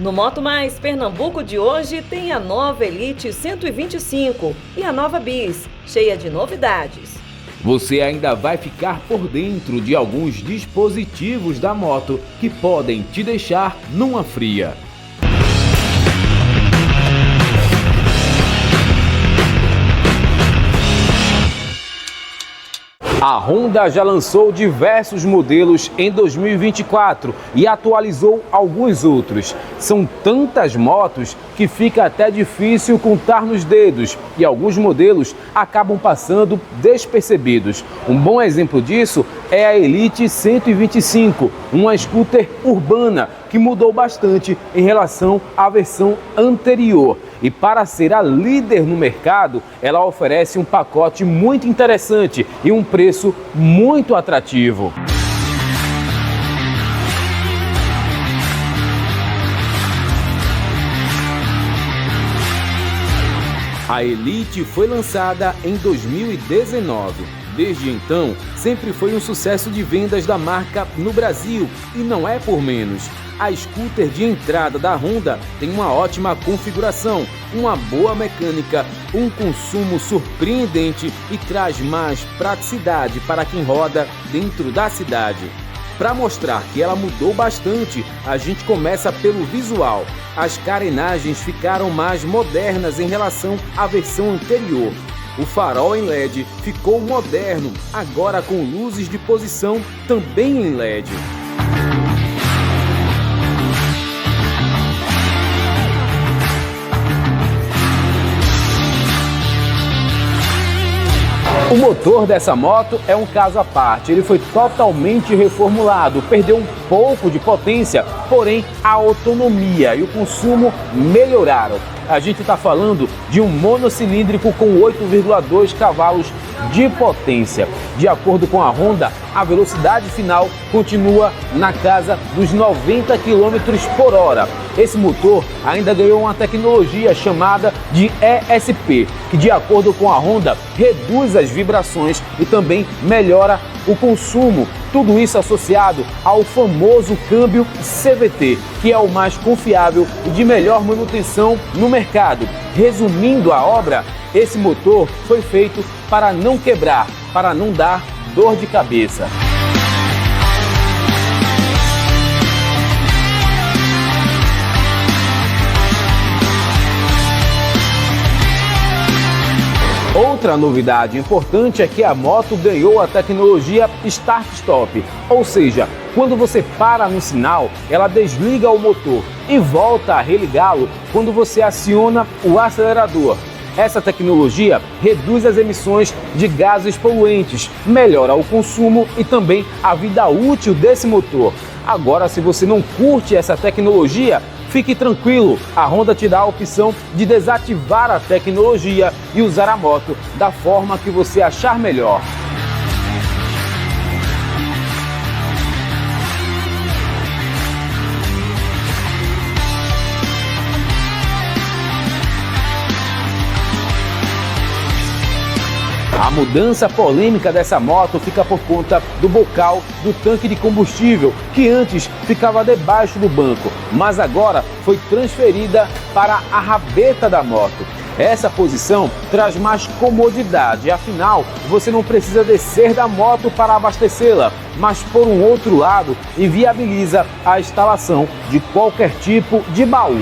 No Moto Mais Pernambuco de hoje tem a nova Elite 125 e a nova Bis, cheia de novidades. Você ainda vai ficar por dentro de alguns dispositivos da moto que podem te deixar numa fria. A Honda já lançou diversos modelos em 2024 e atualizou alguns outros. São tantas motos que fica até difícil contar nos dedos e alguns modelos acabam passando despercebidos. Um bom exemplo disso é a Elite 125, uma scooter urbana que mudou bastante em relação à versão anterior. E para ser a líder no mercado, ela oferece um pacote muito interessante e um preço muito atrativo. A Elite foi lançada em 2019. Desde então, sempre foi um sucesso de vendas da marca no Brasil e não é por menos. A scooter de entrada da Honda tem uma ótima configuração, uma boa mecânica, um consumo surpreendente e traz mais praticidade para quem roda dentro da cidade. Para mostrar que ela mudou bastante, a gente começa pelo visual. As carenagens ficaram mais modernas em relação à versão anterior. O farol em LED ficou moderno, agora com luzes de posição também em LED. O motor dessa moto é um caso à parte, ele foi totalmente reformulado, perdeu um pouco de potência, porém a autonomia e o consumo melhoraram. A gente está falando de um monocilíndrico com 8,2 cavalos de potência. De acordo com a Honda, a velocidade final continua na casa dos 90 km por hora. Esse motor ainda ganhou uma tecnologia chamada de ESP, que de acordo com a Honda reduz as vibrações e também melhora o consumo. Tudo isso associado ao famoso câmbio CVT, que é o mais confiável e de melhor manutenção no mercado. Resumindo a obra, esse motor foi feito para não quebrar, para não dar dor de cabeça. Outra novidade importante é que a moto ganhou a tecnologia Start-Stop, ou seja, quando você para no sinal, ela desliga o motor e volta a religá-lo quando você aciona o acelerador. Essa tecnologia reduz as emissões de gases poluentes, melhora o consumo e também a vida útil desse motor. Agora, se você não curte essa tecnologia, fique tranquilo, a Honda te dá a opção de desativar a tecnologia e usar a moto da forma que você achar melhor. A mudança polêmica dessa moto fica por conta do bocal do tanque de combustível, que antes ficava debaixo do banco, mas agora foi transferida para a rabeta da moto. Essa posição traz mais comodidade, afinal, você não precisa descer da moto para abastecê-la, mas por um outro lado, inviabiliza a instalação de qualquer tipo de baú.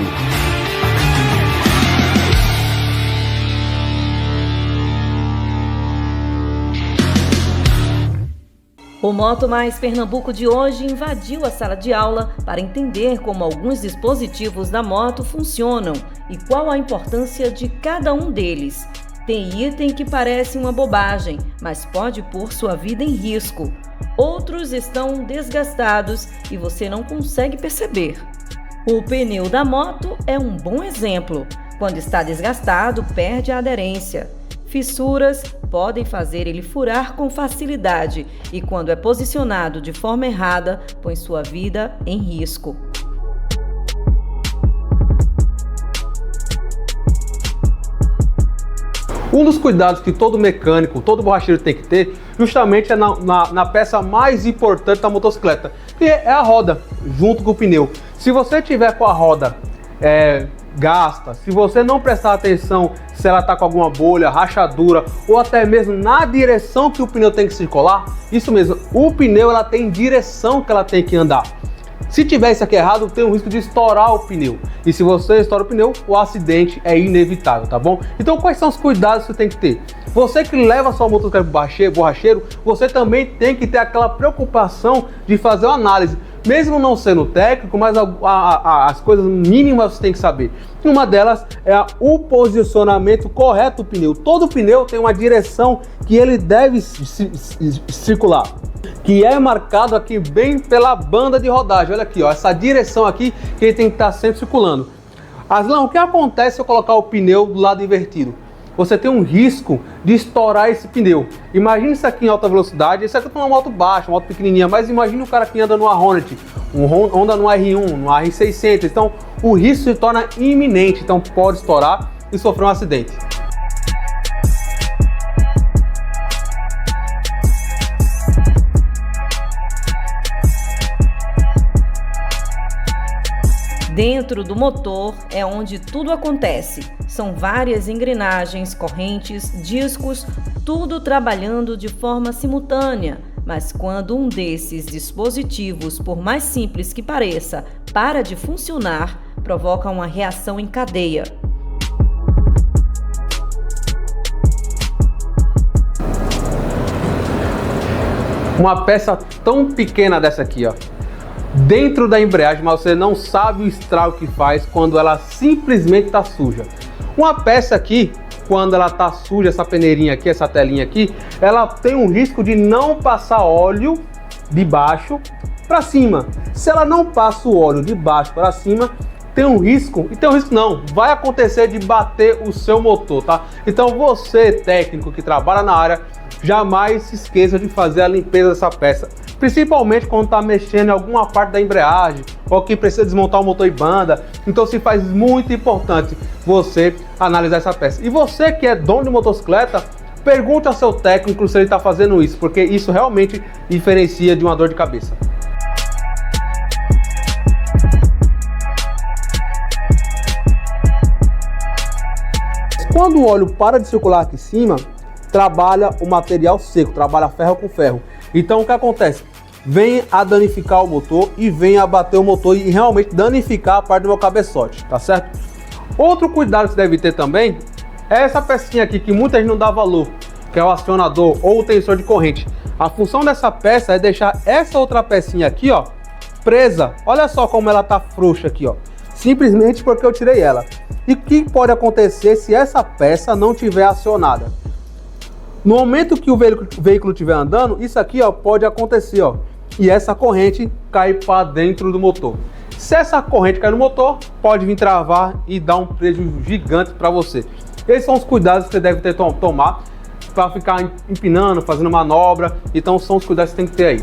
O Moto Mais Pernambuco de hoje invadiu a sala de aula para entender como alguns dispositivos da moto funcionam e qual a importância de cada um deles. Tem item que parece uma bobagem, mas pode pôr sua vida em risco. Outros estão desgastados e você não consegue perceber. O pneu da moto é um bom exemplo. Quando está desgastado, perde a aderência. Fissuras podem fazer ele furar com facilidade e, quando é posicionado de forma errada, põe sua vida em risco. Um dos cuidados que todo mecânico, todo borracheiro tem que ter, justamente é na peça mais importante da motocicleta, que é a roda, junto com o pneu. Se você tiver com a roda gasta, se você não prestar atenção se ela está com alguma bolha, rachadura ou até mesmo na direção que o pneu tem que circular, isso mesmo, o pneu ela tem direção que ela tem que andar. Se tiver isso aqui errado, tem o risco de estourar o pneu. E se você estoura o pneu, o acidente é inevitável, tá bom? Então quais são os cuidados que você tem que ter? Você que leva sua motocicleta para borracheiro, você também tem que ter aquela preocupação de fazer uma análise. Mesmo não sendo técnico, mas as coisas mínimas você tem que saber. Uma delas é o posicionamento correto do pneu. Todo pneu tem uma direção que ele deve circular, que é marcado aqui bem pela banda de rodagem. Olha aqui, ó, essa direção aqui que ele tem que estar sempre circulando. Aslan, o que acontece se eu colocar o pneu do lado invertido? Você tem um risco de estourar esse pneu. Imagina isso aqui em alta velocidade, isso aqui é uma moto baixa, uma moto pequenininha, mas imagine o cara que anda numa Hornet, um Honda no R1, no R600, então o risco se torna iminente, então pode estourar e sofrer um acidente. Dentro do motor é onde tudo acontece. São várias engrenagens, correntes, discos, tudo trabalhando de forma simultânea. Mas quando um desses dispositivos, por mais simples que pareça, para de funcionar, provoca uma reação em cadeia. Uma peça tão pequena dessa aqui, ó, dentro da embreagem, mas você não sabe o estrago que faz quando ela simplesmente está suja. Uma peça aqui, quando ela está suja, essa peneirinha aqui, essa telinha aqui, ela tem um risco de não passar óleo de baixo para cima. Se ela não passa o óleo de baixo para cima, tem um risco, e tem um risco não, vai acontecer de bater o seu motor, tá? Então você, técnico que trabalha na área, jamais se esqueça de fazer a limpeza dessa peça. Principalmente quando está mexendo em alguma parte da embreagem ou que precisa desmontar o motor e banda. Então se faz muito importante você analisar essa peça. E você que é dono de motocicleta, pergunte ao seu técnico se ele está fazendo isso, porque isso realmente diferencia de uma dor de cabeça. Quando o óleo para de circular aqui em cima, trabalha o material seco, trabalha ferro com ferro. Então o que acontece? Vem a danificar o motor e vem a bater o motor e realmente danificar a parte do meu cabeçote, tá certo? Outro cuidado que você deve ter também é essa pecinha aqui que muita gente não dá valor, que é o acionador ou o tensor de corrente. A função dessa peça é deixar essa outra pecinha aqui, ó, presa. Olha só como ela tá frouxa aqui, ó, simplesmente porque eu tirei ela. E o que pode acontecer se essa peça não tiver acionada? No momento que o veículo estiver andando, isso aqui, ó, pode acontecer, ó, e essa corrente cai para dentro do motor. Se essa corrente cair no motor, pode vir travar e dar um prejuízo gigante para você. Esses são os cuidados que você deve ter tomar para ficar empinando, fazendo manobra. Então são os cuidados que você tem que ter aí.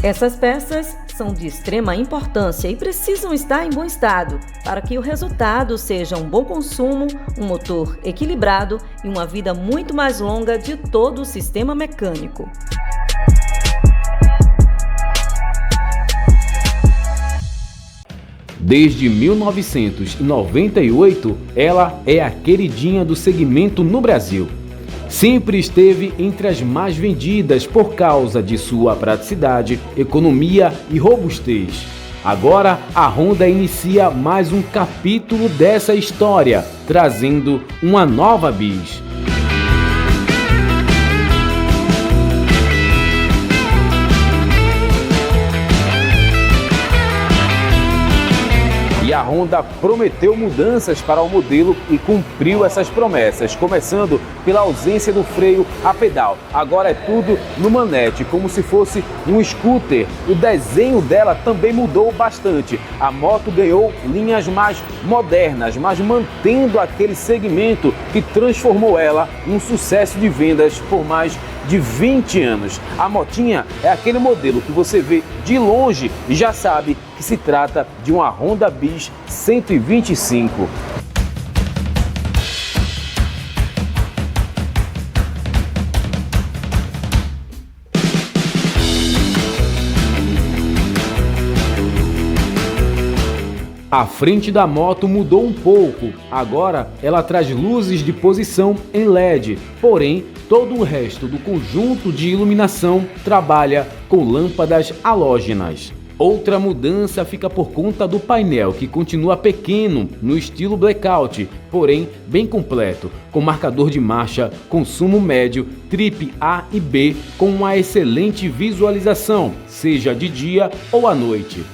Essas peças são de extrema importância e precisam estar em bom estado para que o resultado seja um bom consumo, um motor equilibrado e uma vida muito mais longa de todo o sistema mecânico. Desde 1998, ela é a queridinha do segmento no Brasil. Sempre esteve entre as mais vendidas por causa de sua praticidade, economia e robustez. Agora, a Honda inicia mais um capítulo dessa história, trazendo uma nova bis. E a Honda prometeu mudanças para o modelo e cumpriu essas promessas, começando pela ausência do freio a pedal. Agora é tudo no manete, como se fosse um scooter. O desenho dela também mudou bastante. A moto ganhou linhas mais modernas, mas mantendo aquele segmento que transformou ela em um sucesso de vendas por mais de 20 anos. A motinha é aquele modelo que você vê de longe e já sabe que se trata de uma Honda Bis 125. A frente da moto mudou um pouco, agora ela traz luzes de posição em LED, porém todo o resto do conjunto de iluminação trabalha com lâmpadas halógenas. Outra mudança fica por conta do painel, que continua pequeno no estilo blackout, porém bem completo, com marcador de marcha, consumo médio, trip A e B, com uma excelente visualização, seja de dia ou à noite.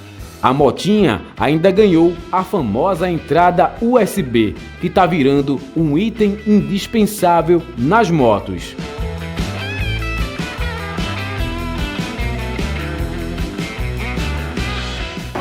A motinha ainda ganhou a famosa entrada USB, que está virando um item indispensável nas motos.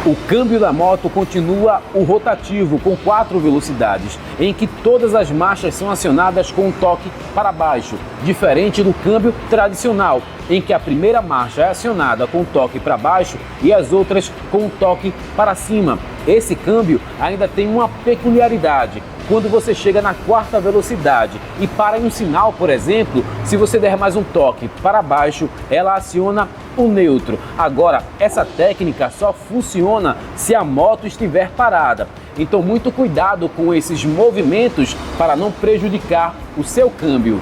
O câmbio da moto continua o rotativo com 4 velocidades, em que todas as marchas são acionadas com um toque para baixo, diferente do câmbio tradicional, em que a primeira marcha é acionada com um toque para baixo e as outras com um toque para cima. Esse câmbio ainda tem uma peculiaridade. Quando você chega na 4ª velocidade e para em um sinal, por exemplo, se você der mais um toque para baixo, ela aciona o neutro. Agora, essa técnica só funciona se a moto estiver parada. Então, muito cuidado com esses movimentos para não prejudicar o seu câmbio.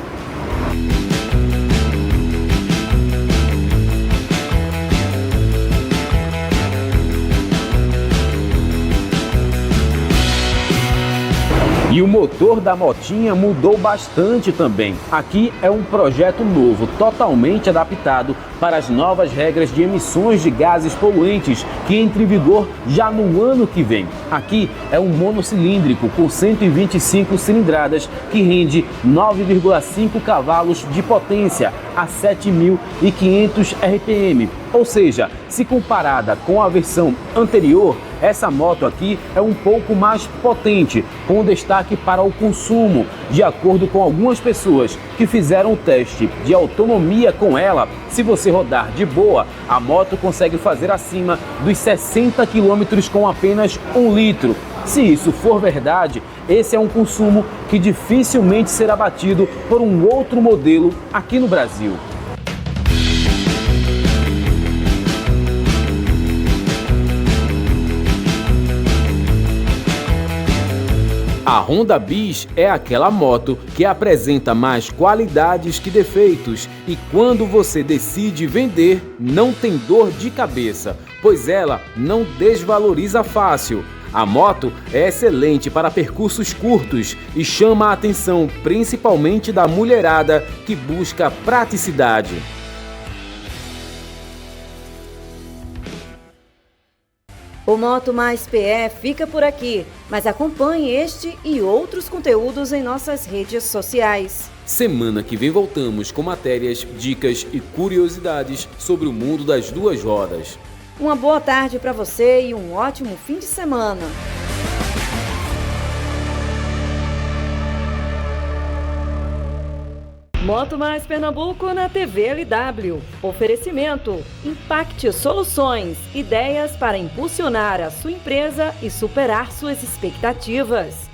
E o motor da motinha mudou bastante também. Aqui é um projeto novo, totalmente adaptado para as novas regras de emissões de gases poluentes que entram em vigor já no ano que vem. Aqui é um monocilíndrico com 125 cilindradas que rende 9,5 cavalos de potência a 7.500 RPM. Ou seja, se comparada com a versão anterior, essa moto aqui é um pouco mais potente, com destaque para o consumo. De acordo com algumas pessoas que fizeram o teste de autonomia com ela, se você rodar de boa, a moto consegue fazer acima dos 60 km com apenas 1 litro. Se isso for verdade, esse é um consumo que dificilmente será batido por um outro modelo aqui no Brasil. A Honda Bis é aquela moto que apresenta mais qualidades que defeitos e quando você decide vender, não tem dor de cabeça, pois ela não desvaloriza fácil. A moto é excelente para percursos curtos e chama a atenção principalmente da mulherada que busca praticidade. O Moto Mais PE fica por aqui, mas acompanhe este e outros conteúdos em nossas redes sociais. Semana que vem voltamos com matérias, dicas e curiosidades sobre o mundo das duas rodas. Uma boa tarde para você e um ótimo fim de semana. Moto Mais Pernambuco na TV LW. Oferecimento: Impact Soluções. Ideias para impulsionar a sua empresa e superar suas expectativas.